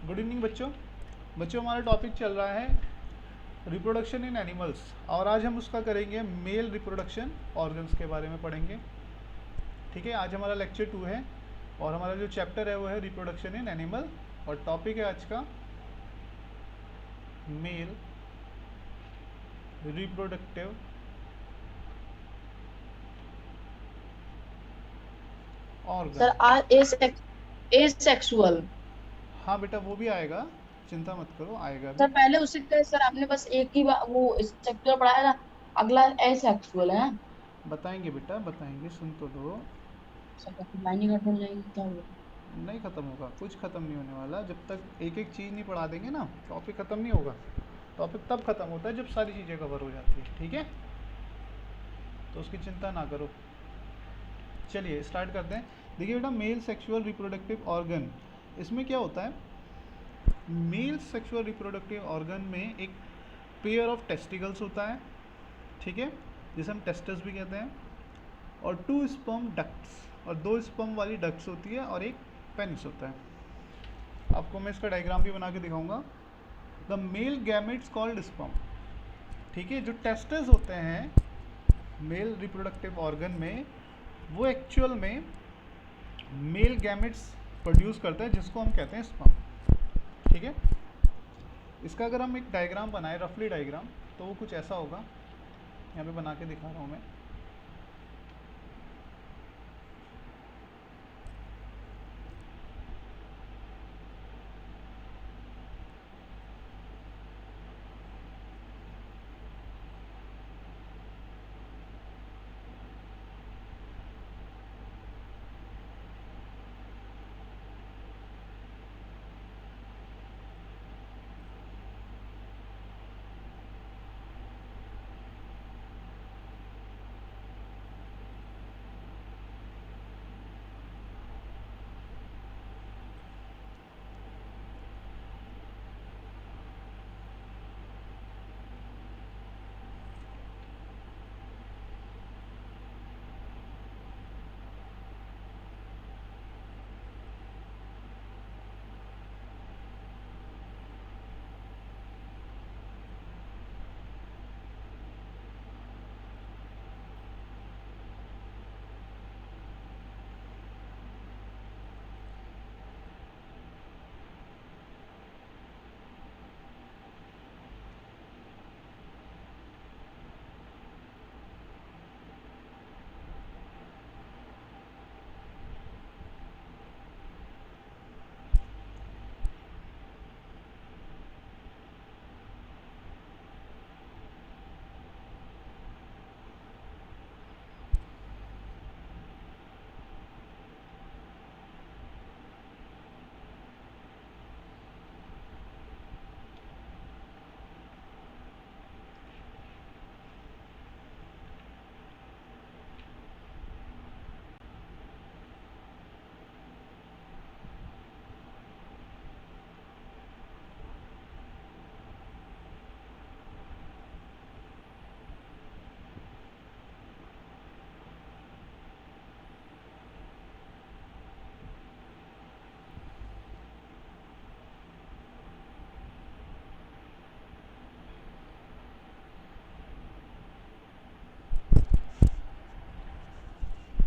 Good evening बच्चों। बच्चों हमारा टॉपिक चल रहा है रिप्रोडक्शन इन एनिमल्स, और आज हम उसका करेंगे मेल रिप्रोडक्शन ऑर्गन्स के बारे में पढ़ेंगे। ठीक है, आज हमारा लेक्चर 2 है और हमारा जो चैप्टर है वो है रिप्रोडक्शन इन एनिमल, और टॉपिक है आज का male reproductive sir organ. Asexual. हाँ बेटा, वो भी आएगा, चिंता मत करो, आएगा भी। सर पहले उसी का सर आपने बस एक ही बार वो सेक्सुअल पढ़ाया था, अगला एसेक्सुअल है। बताएंगे बेटा, बताएंगे, सुन तो लो। सर लाइन ही खत्म हो जाएगी, क्या होगा? नहीं ख़त्म होगा, कुछ ख़त्म नहीं होने वाला। जब तक एक एक चीज़ नहीं पढ़ा देंगे ना, टॉपिक ख़त्म नहीं होगा। टॉपिक तब ख़त्म होता है जब सारी चीज़ें कवर हो जाती है, ठीक है? तो उसकी चिंता ना करो। चलिए स्टार्ट करते हैं। देखिए बेटा, मेल सेक्सुअल रिप्रोडक्टिव ऑर्गन, इसमें क्या होता है? मेल सेक्सुअल रिप्रोडक्टिव ऑर्गन में एक पेयर ऑफ टेस्टिकल्स होता है, ठीक है, जिसे हम टेस्टस भी कहते हैं, और 2 स्पर्म डक्ट्स, और 2 स्पर्म वाली डक्ट्स होती है, और एक पेनिस होता है। आपको मैं इसका डायग्राम भी बना के दिखाऊंगा। The male gametes called sperm, ठीक है, जो टेस्टस होते हैं मेल रिप्रोडक्टिव ऑर्गन में, वो एक्चुअल में मेल गैमेट्स प्रोड्यूस करता है, जिसको हम कहते हैं स्पर्म, ठीक है। इसका अगर हम एक डायग्राम बनाए, रफली डायग्राम, तो वो कुछ ऐसा होगा। यहाँ पे बना के दिखा रहा हूँ मैं।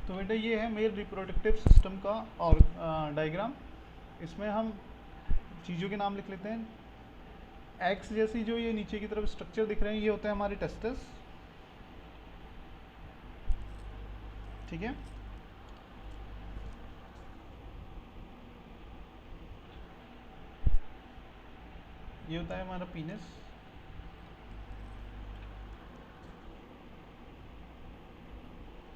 तो बेटा ये है मेल रिप्रोडक्टिव सिस्टम का और डायग्राम। इसमें हम चीज़ों के नाम लिख लेते हैं। एक्स जैसी जो ये नीचे की तरफ स्ट्रक्चर दिख रहे हैं, ये होते हैं हमारे टेस्टस, ठीक है। ये होता है हमारा पीनस,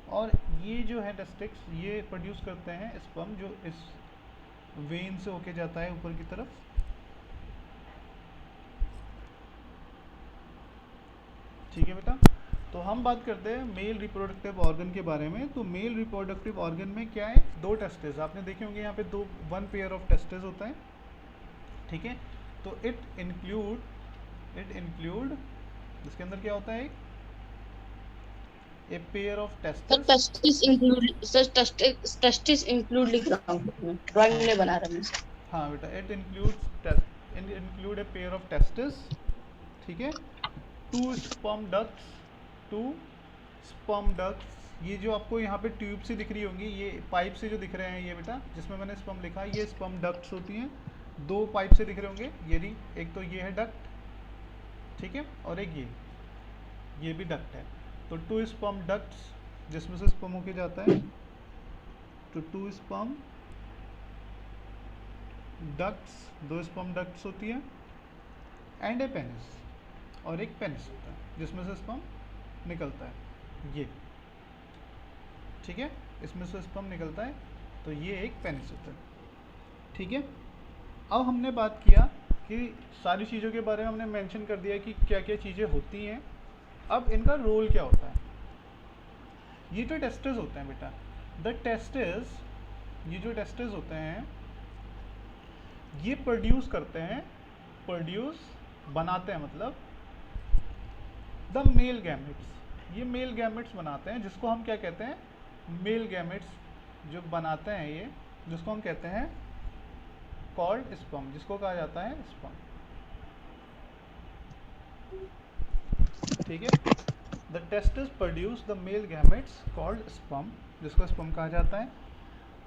और ये जो है टेस्टिक्स, ये प्रोड्यूस करते हैं स्पर्म, जो इस वेन से होके जाता है ऊपर की तरफ, ठीक है बेटा। तो हम बात करते हैं मेल रिप्रोडक्टिव ऑर्गन के बारे में। तो मेल रिप्रोडक्टिव ऑर्गन में क्या है? 2 टेस्टिस, आपने देखे होंगे यहाँ पे 1 पेयर ऑफ टेस्टिस होता है, ठीक है। तो इट इंक्लूड इसके अंदर क्या होता है? ए pair of testis. Testis include लिख रहा हूँ, ड्राइंग में बना रहा हूँ। हाँ बेटा, it include A pair of testis, ठीक है, 2 स्पर्म डक्ट्स, 2 स्पर्म डक्ट्स। ये जो आपको यहाँ पे ट्यूब से दिख रही होंगी, ये पाइप से जो दिख रहे हैं ये बेटा, जिसमें मैंने स्पर्म लिखा है, ये स्पर्म डक्ट्स होती हैं। 2 पाइप से दिख रहे होंगे, ये रही, एक तो ये है डक्ट, ठीक है, और एक ये भी डक्ट है। तो 2 स्पर्म डक्ट्स, जिसमें से स्पर्म होके जाता है, तो 2 स्पर्म डक्ट्स, 2 स्पर्म डक्ट्स होती है, एंड ए पेनिस, और एक पेनिस होता है जिसमें से स्पर्म निकलता है, ये, ठीक है, इसमें से स्पर्म निकलता है, तो ये एक पेनिस होता है, ठीक है। अब हमने बात किया कि सारी चीज़ों के बारे में हमने मेंशन कर दिया कि क्या क्या चीज़ें होती हैं। अब इनका रोल क्या होता है। ये जो टेस्टिस होते हैं बेटा, द टेस्टिस, ये जो टेस्टिस होते हैं ये प्रोड्यूस करते हैं, प्रोड्यूस बनाते हैं, मतलब द मेल गैमेट्स, ये मेल गैमेट्स बनाते हैं, जिसको हम क्या कहते हैं, मेल गैमेट्स जो बनाते हैं ये, जिसको हम कहते हैं कॉल्ड स्पर्म, जिसको कहा जाता है स्पर्म, ठीक है। The testis produce the male gametes called sperm, जिसको स्पर्म कहा जाता है।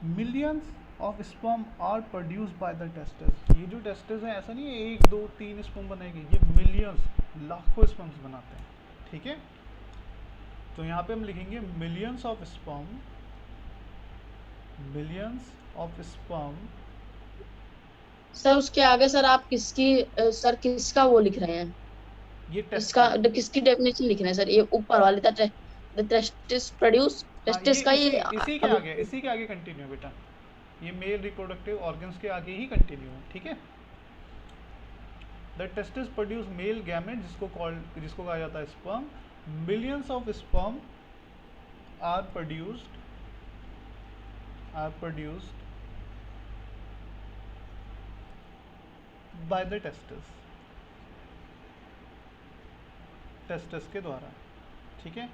Millions of sperm are produce by the testis, ये जो टेस्टिस है ऐसा नहीं है 1 2 3 स्पर्म बनेंगे, ये मिलियंस, लाखों स्पर्म्स बनाते हैं, ठीक है। तो यहाँ पे हम लिखेंगे millions of sperm, millions of sperm. Sir उसके आगे सर आप किसकी सर किसका वो लिख रहे हैं, ये इसका किसकी डेफिनेशन लिख रहे हैं सर, ये ऊपर वाले द टेस्टिस प्रोड्यूस, टेस्टिस का ये इसी के आगे कंटिन्यू बेटा, ये मेल रिप्रोडक्टिव ऑर्गन्स के आगे ही कंटिन्यू है, ठीक है। The testis produce male gamete, जिसको कहा जाता है sperm. Millions of sperm are produced by the testis के द्वारा, ठीक है,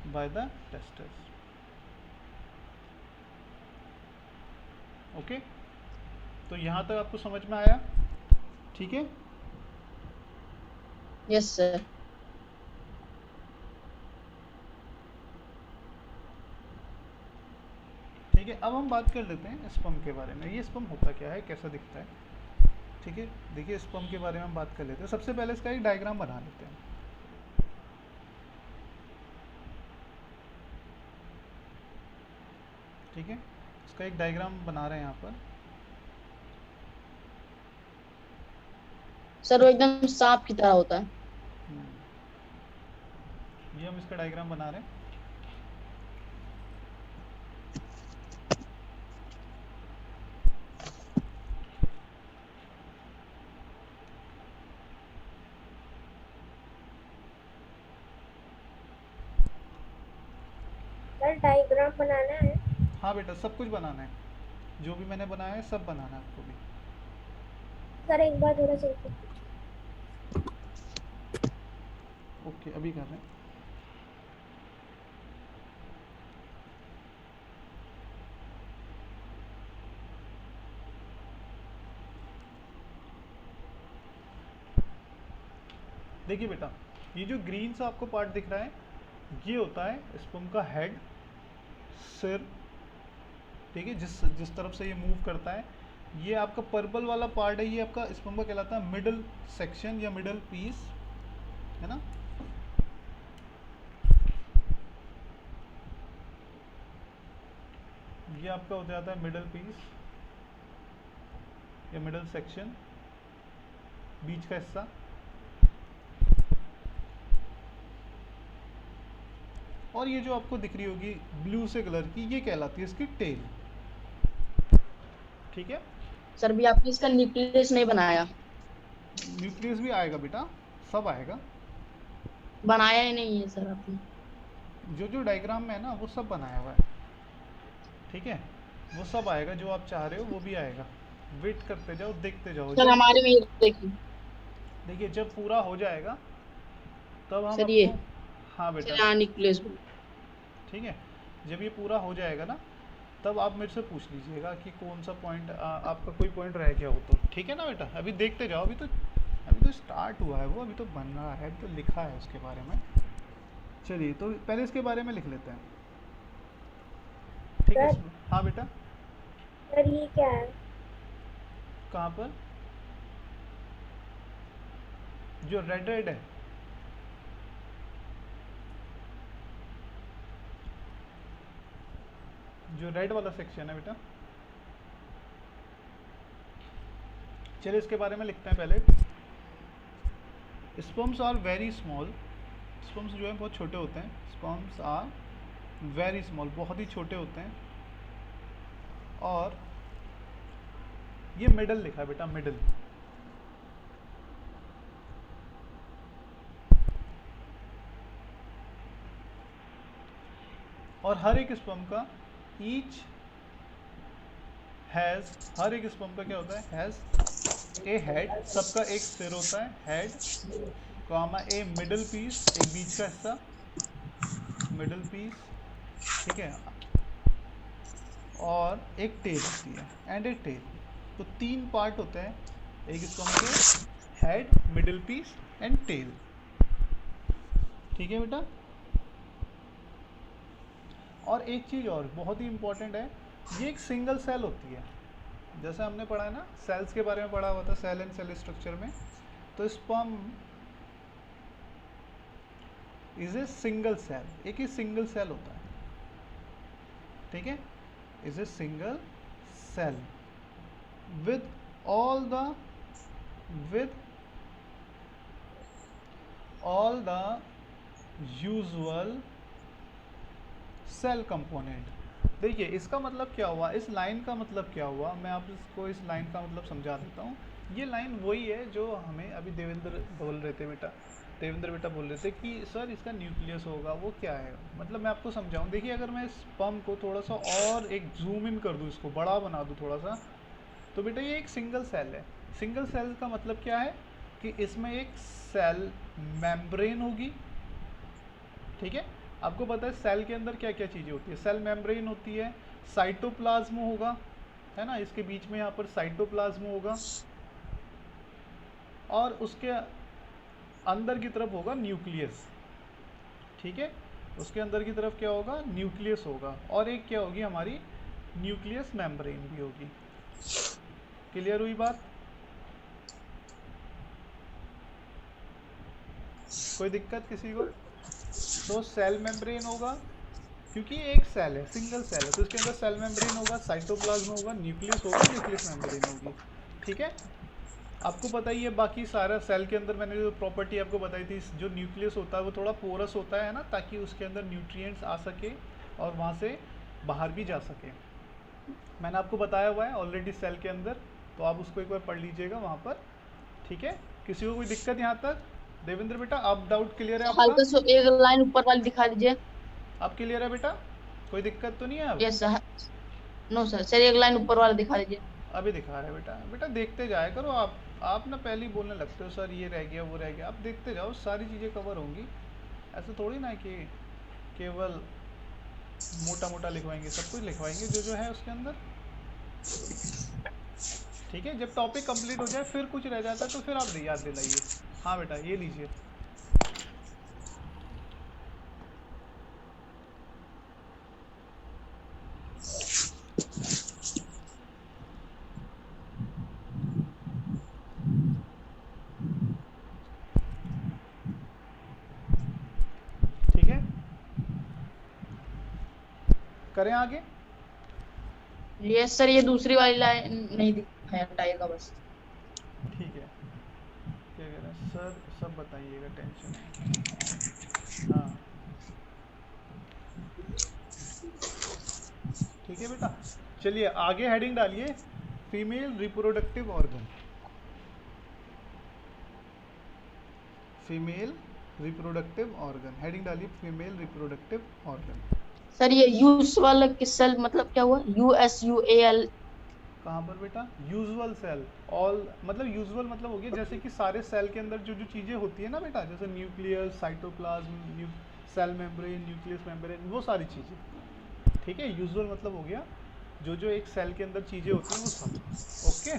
बाय द टेस्टिस, ओके। तो यहाँ तक आपको समझ में आया, ठीक है। Yes sir. ठीक है, अब हम बात कर लेते हैं स्पर्म के बारे में। ये स्पर्म होता क्या है, कैसा दिखता है, ठीक है। देखिए स्पर्म के बारे में हम बात कर लेते हैं। सबसे पहले इसका एक डायग्राम बना लेते हैं, ठीक है। इसका एक डायग्राम बना रहे हैं यहाँ पर। सर वो एकदम सांप की तरह होता है। ये हम इसका डायग्राम बना रहे हैं। डायग्राम बनाना है? हाँ बेटा, सब कुछ बनाना है, जो भी मैंने बनाया है सब बनाना है आपको भी। सर एक बार थोड़ा चलते। ओके, अभी कर रहे हैं। देखिए बेटा, ये जो ग्रीन सा आपको पार्ट दिख रहा है, ये होता है स्पर्म का हेड, सिर, ठीक है, जिस तरफ से ये मूव करता है। ये आपका पर्पल वाला पार्ट है, ये आपका स्पर्म का कहलाता है मिडल सेक्शन या मिडल पीस, है ना। ये आपका हो जाता है मिडल पीस या मिडल सेक्शन, बीच का हिस्सा। और ये जो आपको दिख रही होगी ब्लू से कलर की, ये कहलाती है इसकी टेल, ठीक है। सर भी आपने इसका न्यूक्लियस नहीं बनाया? न्यूक्लियस भी आएगा बेटा, सब आएगा। बनाया ही नहीं है सर आपने। जो डायग्राम में है ना वो सब बनाया हुआ है, ठीक है, वो सब आएगा, जो आप चाह रहे हो वो भी आएगा। वेट करते जाओ, देखते जाओ। सर हमारे में ये देखिए जब पूरा हो जाएगा तब हम सर ये हाँ बेटा, न्यूक्लियस, ठीक है, जब ये पूरा हो जाएगा ना तब आप मेरे से पूछ लीजिएगा कि कौन सा पॉइंट आपका कोई पॉइंट रह गया हो तो, ठीक है ना बेटा। अभी देखते जाओ, अभी तो स्टार्ट हुआ है वो, अभी तो बन रहा है, अभी तो लिखा है उसके बारे में। चलिए तो पहले इसके बारे में लिख लेते हैं, ठीक है। सर हाँ बेटा। सर ये क्या है? कहाँ पर? जो रेड रेड है, जो रेड वाला सेक्शन है बेटा, चलिए इसके बारे में लिखते हैं पहले। Sperms are very small, sperms जो है बहुत छोटे होते हैं। स्पर्म्स आर वेरी स्मॉल, बहुत ही छोटे होते हैं। और ये मिडल लिखा है बेटा, मिडल। और हर एक स्पर्म का ईच हैज, हर एक स्पर्म का क्या होता है, हैज ए हेड, सबका एक सिर होता है, हेड कॉमा ए मिडल पीस, एक बीच का हिस्सा, मिडल पीस, ठीक है, और एक टेल होती है, एंड ए टेल। तो 3 पार्ट होते हैं एक स्पर्म के, head, middle piece and tail, ठीक है बेटा। और एक चीज़ और बहुत ही इंपॉर्टेंट है, ये एक सिंगल सेल होती है। जैसे हमने पढ़ा है ना, सेल्स के बारे में पढ़ा हुआ था सेल एंड सेल स्ट्रक्चर में, तो sperm is a single cell, एक ही सिंगल सेल होता है, ठीक है, is a single cell with all the usual cell component। देखिए इसका मतलब क्या हुआ, इस लाइन का मतलब क्या हुआ, मैं आपको इस लाइन का मतलब समझा देता हूँ। ये लाइन वही है जो हमें अभी देवेंद्र बोल रहे थे बेटा, देवेंद्र बेटा बोल रहे थे कि सर इसका न्यूक्लियस होगा, वो क्या है, मतलब मैं आपको समझाऊँ। देखिए अगर मैं इस स्पर्म को थोड़ा सा और एक जूम इन कर दूँ, इसको बड़ा बना दूँ थोड़ा सा, तो बेटा ये एक सिंगल सेल है। सिंगल सेल का मतलब क्या है कि इसमें एक सेल मेम्ब्रेन होगी, ठीक है। आपको पता है सेल के अंदर क्या क्या चीज़ें होती है, सेल मेम्ब्रेन होती है, साइटोप्लाज्म होगा, है ना, इसके बीच में यहाँ पर साइटोप्लाज्म होगा, और उसके अंदर की तरफ होगा न्यूक्लियस, ठीक है, उसके अंदर की तरफ क्या होगा, न्यूक्लियस होगा, और एक क्या होगी हमारी न्यूक्लियस मेम्ब्रेन भी होगी। क्लियर हुई बात? कोई दिक्कत किसी को? तो सेल मेम्ब्रेन होगा, क्योंकि एक सेल है, सिंगल सेल है, तो इसके अंदर सेल मेम्ब्रेन होगा, साइटोप्लाज्म होगा, न्यूक्लियस होगा, न्यूक्लियस मेम्ब्रेन होगी, ठीक है। आपको पता ही है बाकी सारा सेल के अंदर मैंने जो प्रॉपर्टी आपको बताई थी, जो न्यूक्लियस होता है वो थोड़ा पोरस होता है ना, ताकि उसके अंदर न्यूट्रिएंट्स आ सके और वहाँ से बाहर भी जा सके। मैंने आपको बताया हुआ है ऑलरेडी सेल के अंदर, तो आप उसको एक बार पढ़ लीजिएगा वहाँ पर, ठीक है। किसी को कोई दिक्कत यहाँ तक? देवेंद्र बेटा आप डाउट क्लियर है आपका? हल्का सा एक लाइन ऊपर वाली दिखा दीजिए। आप क्लियर है बेटा? कोई दिक्कत तो नहीं है अब? Yes sir. No sir, sir एक लाइन ऊपर वाला दिखा दीजिए। अभी दिखा रहा है बेटा, बेटा देखते जाया करो आप ना पहले ही बोलने लगते हो सर ये रह गया वो रह गया, आप देखते जाओ सारी चीज़ें कवर होंगी। ऐसा थोड़ी ना कि केवल मोटा मोटा लिखवाएंगे, सब कुछ लिखवाएंगे जो है उसके अंदर, ठीक है। जब टॉपिक कंप्लीट हो जाए फिर कुछ रह जाता है तो फिर आप याद दिलाइए। हाँ बेटा ये लीजिए। ठीक है, करें आगे? यस सर, ये दूसरी वाली लाइन नहीं दिखाया, हटाइएगा बस। ठीक है, क्या कह रहे हैं सर, सब बताइएगा, टेंशन है। हाँ ठीक है बेटा, चलिए आगे हेडिंग डालिए, female reproductive organ. Female reproductive organ, heading डालिए फीमेल रिप्रोडक्टिव ऑर्गन। सर ये यूजुअल किस सेल मतलब क्या हुआ, USUAL? कहाँ पर बेटा? यूजुअल सेल, ऑल मतलब यूजुअल मतलब हो गया जैसे कि सारे सेल के अंदर जो जो चीज़ें होती है ना बेटा, जैसे nucleus, cytoplasm, cell membrane, nucleus membrane, वो सारी चीज़ें, ठीक है। यूजुअल मतलब हो गया जो जो एक सेल के अंदर चीज़ें होती हैं वो सब। ओके।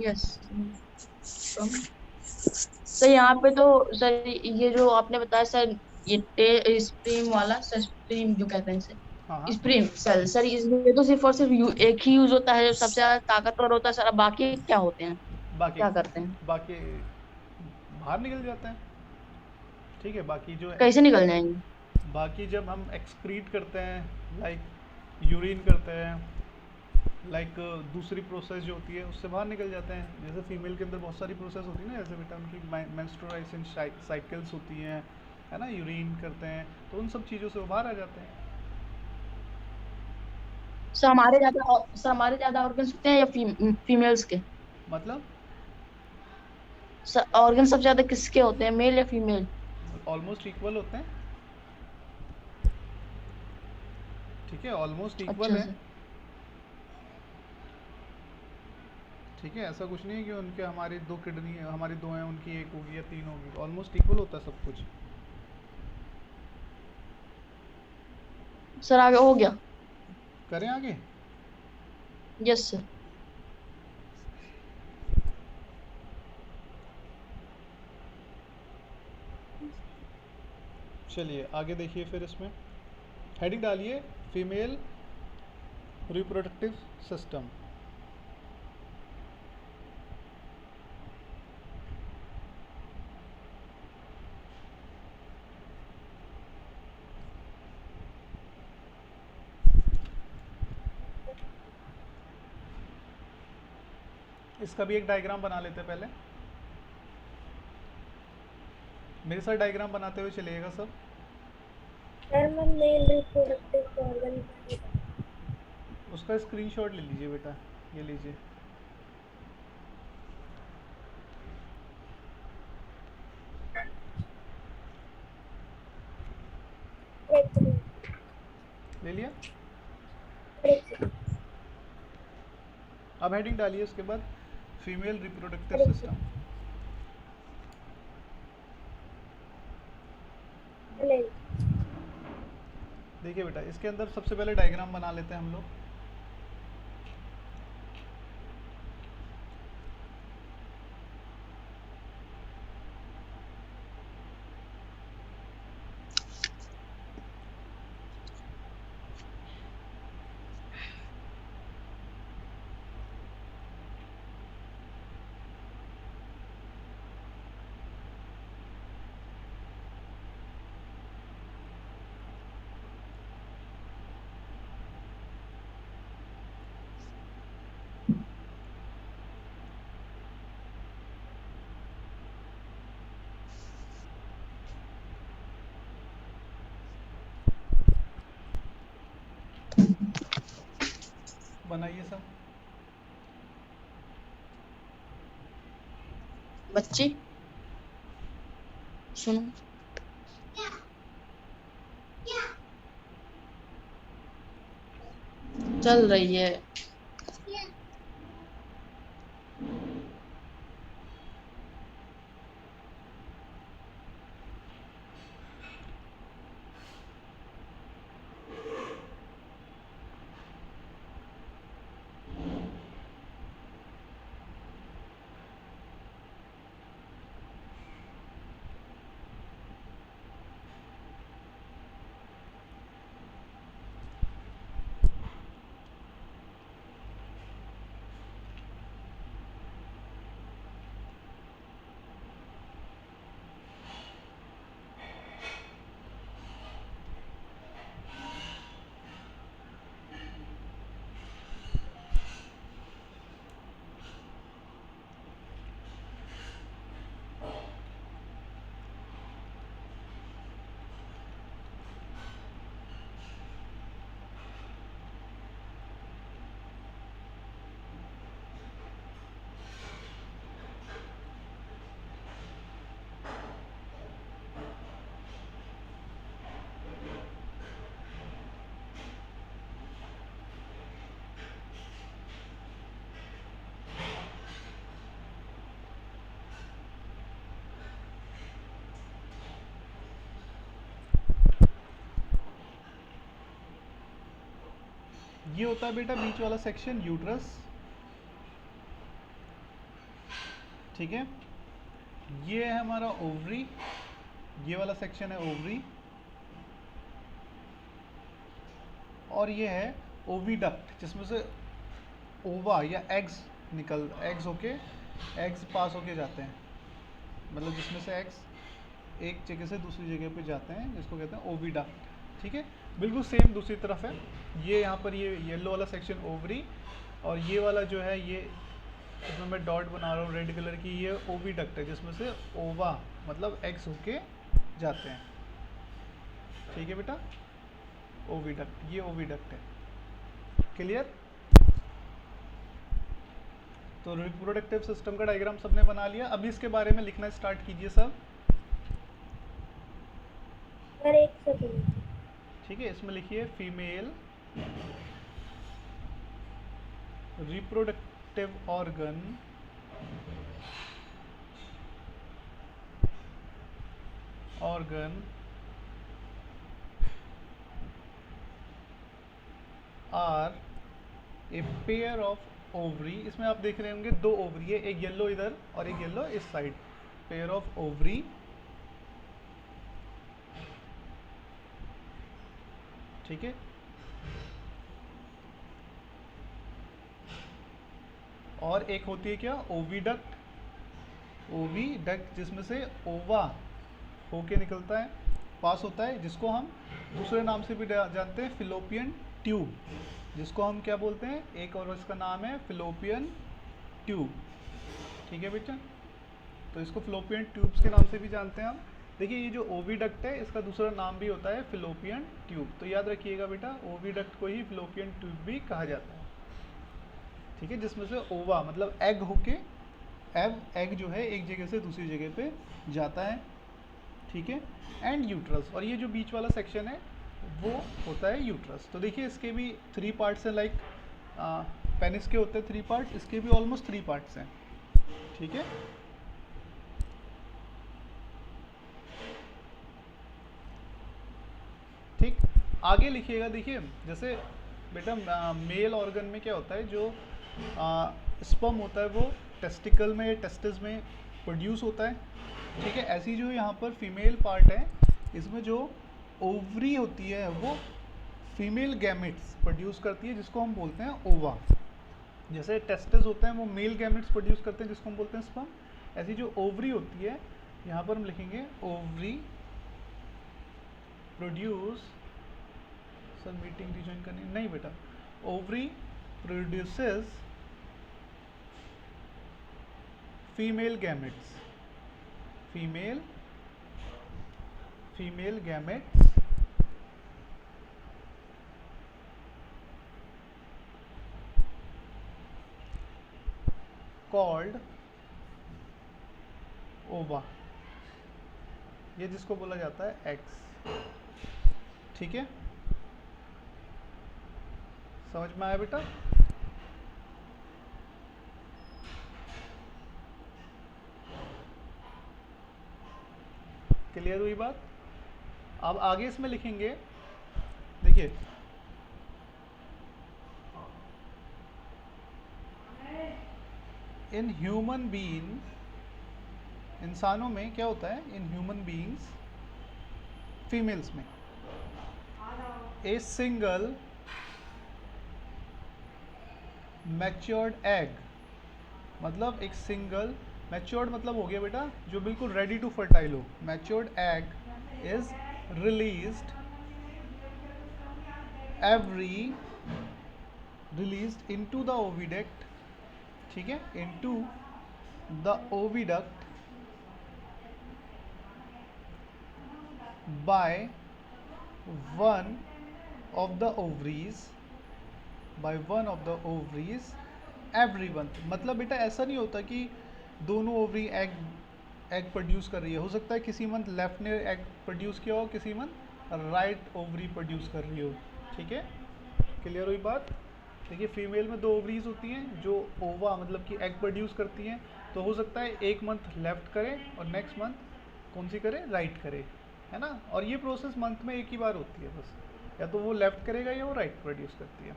यस। तो यहाँ पे तो सर ये जो आपने बताया सर, ये स्प्रीम वाला सर, स्प्रीम जो कहते हैं इसे, हाँ हाँ। स्प्रीम सेल सर, इसमें तो सिर्फ और सिर्फ एक ही यूज होता है जो सबसे ज्यादा ताकतवर होता है सर, अब बाकी क्या होते हैं, बाकी क्या करते हैं? बाकी बाहर निकल जाते हैं। ठीक है, बाकी जो कैसे निकल जाएंगे? बाकी जब हम एक्सक्रीट करते हैं, लाइक यूरिन करते हैं, लाइक दूसरी प्रोसेस जो होती है उससे बाहर निकल जाते हैं। जैसे फीमेल के अंदर बहुत सारी प्रोसेस होती है ना, जैसे बेटा उनकी मेंस्ट्रुएशन साइकिल्स होती हैं, है ना, यूरिन करते हैं, तो उन सब चीज़ों से वो बाहर आ जाते हैं। सर हमारे ज्यादा ऑर्गन्स होते हैं या फीमेल्स के? मतलब सर ऑर्गन सबसे ज्यादा किसके होते हैं, मेल या फीमेल? ऑलमोस्ट इक्वल होते हैं। ठीक है, ऑलमोस्ट इक्वल अच्छा है। सर। ठीक है, ऐसा कुछ नहीं है कि उनके हमारी दो किडनी, हमारी दो हैं उनकी एक होगी या तीन होगी, ऑलमोस्ट इक्वल होता है सब कुछ। सर आगे हो गया? करें आगे? Yes sir. चलिए आगे देखिए, फिर इसमें हेडिंग डालिए फीमेल रिप्रोडक्टिव सिस्टम। इसका भी एक डायग्राम बना लेते हैं पहले। मेरे साथ डायग्राम बनाते हुए चलिएगा सब। सर मैं मेल रिप्रोडक्टिव ऑर्गन उसका स्क्रीनशॉट ले लीजिए बेटा, ये लीजिए। ले लिया? अब हेडिंग डालिए उसके बाद फीमेल रिप्रोडक्टिव सिस्टम। देखिए बेटा, इसके अंदर सबसे पहले डायग्राम बना लेते हैं हम लोग। बनाइए सब। बच्ची सुनो, चल रही है। ये होता है बेटा बीच वाला सेक्शन यूट्रस, ठीक है। ये है हमारा ओवरी, ये वाला सेक्शन है ओवरी, और ये है ओविडक्ट जिसमें से ओवा या एग्स होके एग्स पास होके जाते हैं, मतलब जिसमें से एग्स एक जगह से दूसरी जगह पे जाते हैं, जिसको कहते हैं ओविडक्ट, ठीक है। बिल्कुल सेम दूसरी तरफ है, ये यहाँ पर ये येलो वाला सेक्शन ओवरी, और ये वाला जो है ये इसमें मैं डॉट बना रहा हूँ रेड कलर की, ये ओविडक्ट है जिसमें से ओवा मतलब एग्स होके जाते हैं, ठीक है बेटा। ओविडक्ट, ये ओविडक्ट है, क्लियर। तो रिप्रोडक्टिव सिस्टम का डायग्राम सबने बना लिया, अभी इसके बारे में लिखना स्टार्ट कीजिए सब। सर एक सेकंड। ठीक है, इसमें लिखिए female reproductive organ are a pair of ovary, इसमें आप देख रहे होंगे दो ओवरी है, एक येलो इधर और एक येलो इस साइड, पेयर ऑफ ओवरी, ठीक है। और एक होती है क्या ओविडक्ट, जिसमें से ओवा होके निकलता है, पास होता है, जिसको हम दूसरे नाम से भी जानते हैं फिलोपियन ट्यूब, जिसको हम क्या बोलते हैं, एक और इसका नाम है फिलोपियन ट्यूब, ठीक है बेटा। तो इसको फिलोपियन ट्यूब्स के नाम से भी जानते हैं हम। देखिए ये जो ओविडक्ट है इसका दूसरा नाम भी होता है फिलोपियन ट्यूब, तो याद रखिएगा बेटा ओविडक्ट को ही फिलोपियन ट्यूब भी कहा जाता है, ठीक है। जिसमें से ओवा मतलब एग होके एग जो है एक जगह से दूसरी जगह पे जाता है, ठीक है। एंड यूट्रस, और ये जो बीच वाला सेक्शन है वो होता है यूट्रस। तो देखिए इसके भी 3 पार्ट्स हैं, लाइक पेनिस के होते हैं 3 पार्ट, इसके भी ऑलमोस्ट 3 पार्ट्स हैं, ठीक है। ठीक, आगे लिखिएगा। देखिए जैसे बेटा मेल ऑर्गन में क्या होता है, जो स्पर्म होता है वो टेस्टिकल में, टेस्टिस में प्रोड्यूस होता है, ठीक है। ऐसी जो यहाँ पर फीमेल पार्ट है, इसमें जो ओवरी होती है वो फीमेल गैमेट्स प्रोड्यूस करती है, जिसको हम बोलते हैं ओवा। जैसे टेस्टिस होते हैं वो मेल गैमेट्स प्रोड्यूस करते हैं, जिसको हम बोलते हैं स्पर्म। ऐसी जो ओवरी होती है, यहाँ पर हम लिखेंगे ovary produce, sir meeting rejoin करनी नहीं बेटा, ovary produces female gametes, female gametes called ओवा, ये जिसको बोला जाता है एक्स, ठीक है। समझ में आया बेटा? क्लियर हुई बात? अब आगे इसमें लिखेंगे, देखिए इन ह्यूमन बीइंग, इंसानों में क्या होता है, इन ह्यूमन बीइंग्स फीमेल्स में ए सिंगल मैच्योर्ड एग, मतलब एक सिंगल मैच्योर्ड मतलब हो गया बेटा जो बिल्कुल रेडी टू फर्टाइल हो, matured egg is released into the oviduct, ठीक है, into the oviduct by one of the ovaries, every month. मतलब बेटा ऐसा नहीं होता कि दोनों ओवरी एग प्रोड्यूस कर रही है, हो सकता है किसी मंथ लेफ्ट ने एग प्रोड्यूस किया हो, किसी मंथ राइट ओवरी प्रोड्यूस कर रही हो, ठीक है। क्लियर हुई बात? देखिए फीमेल में 2 ओवरीज होती हैं जो ओवा मतलब कि एग प्रोड्यूस करती हैं, तो हो सकता है एक मंथ लेफ्ट करे और नेक्स्ट मंथ कौन सी करे, राइट करे, है ना। और ये प्रोसेस मंथ में एक ही बार होती है बस, या तो वो लेफ्ट करेगा या वो राइट प्रोड्यूस करती है,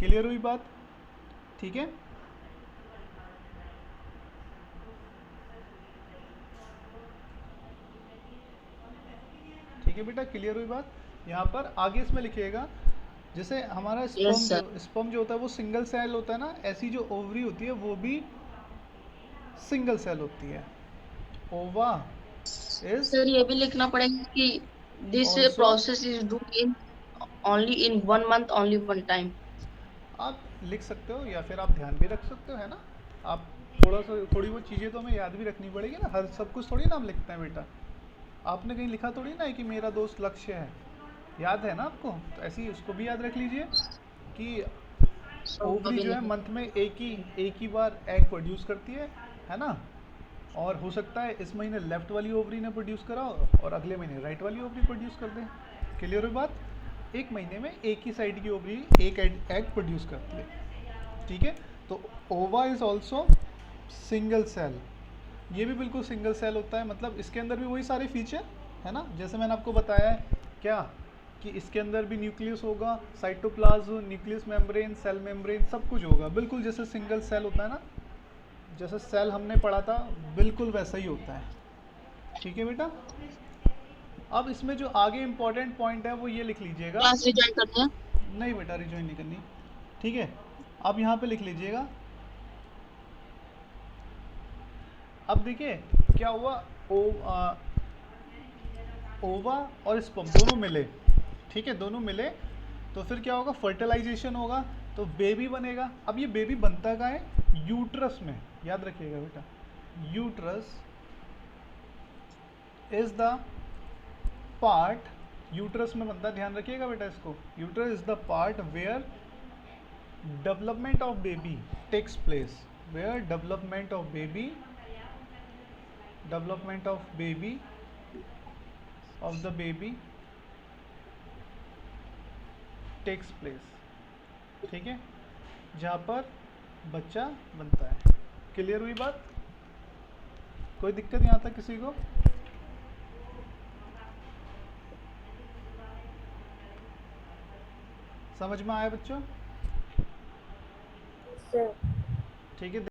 क्लियर हुई बात? ठीक है, ठीक है बेटा, क्लियर हुई बात? यहाँ पर आगे इसमें लिखिएगा, जैसे हमारा यस सर। स्पर्म जो होता है वो सिंगल सेल होता है ना, ऐसी जो ओवरी होती है वो भी सिंगल सेल होती है। ओवा इज सर ये भी लिखना पड़ेगा कि this also, process is do in only in 1 month only one time। आप लिख सकते हो या फिर आप ध्यान भी रख सकते हो, है ना। आप थोड़ी बहुत चीज़ें तो हमें याद भी रखनी पड़ेगी ना, हर सब कुछ थोड़ी ना हम लिखते हैं बेटा। आपने कहीं लिखा थोड़ी ना है कि मेरा दोस्त लक्ष्य है, याद है ना आपको, तो ऐसे ही उसको भी याद रख लीजिए कि सर ओवरी कभी जो है नहीं। मंथ में एक ही बार एग प्रोड्यूस करती है ना। और हो सकता है इस महीने लेफ्ट वाली ओवरी ने प्रोड्यूस करा और अगले महीने राइट वाली ओवरी प्रोड्यूस कर दे। क्लियर हुई बात? एक महीने में एक ही साइड की ओवरी एक एग प्रोड्यूस करती है, ठीक है। तो ओवा इज ऑल्सो सिंगल सेल, ये भी बिल्कुल सिंगल सेल होता है, मतलब इसके अंदर भी वही सारे फीचर है ना, जैसे मैंने आपको बताया है क्या, कि इसके अंदर भी न्यूक्लियस होगा, cytoplasm, nucleus membrane, cell membrane, सब कुछ होगा, बिल्कुल जैसे सिंगल सेल होता है ना, जैसे सेल हमने पढ़ा था बिल्कुल वैसा ही होता है। ठीक है बेटा, अब इसमें जो आगे इम्पोर्टेंट पॉइंट है वो ये लिख लीजिएगा। क्लास रिजॉइन करते हैं। नहीं बेटा, रिज्वाइन नहीं करनी, ठीक है। अब यहाँ पे लिख लीजिएगा, अब देखिए क्या हुआ, ओवा और स्पर्म दोनों मिले, ठीक है, दोनों मिले, तो फिर क्या होगा, फर्टिलाइजेशन होगा, तो बेबी बनेगा। अब ये बेबी बनता कहाँ है, यूट्रस में, याद रखिएगा बेटा, uterus is the part, uterus में बनता, ध्यान रखिएगा बेटा इसको, uterus is the part where development of baby takes place, where development of baby of the baby takes place, ठीक है, जहाँ पर बच्चा बनता है। क्लियर हुई बात? कोई दिक्कत यहाँ तक किसी को? समझ में आया बच्चों? सर ठीक है।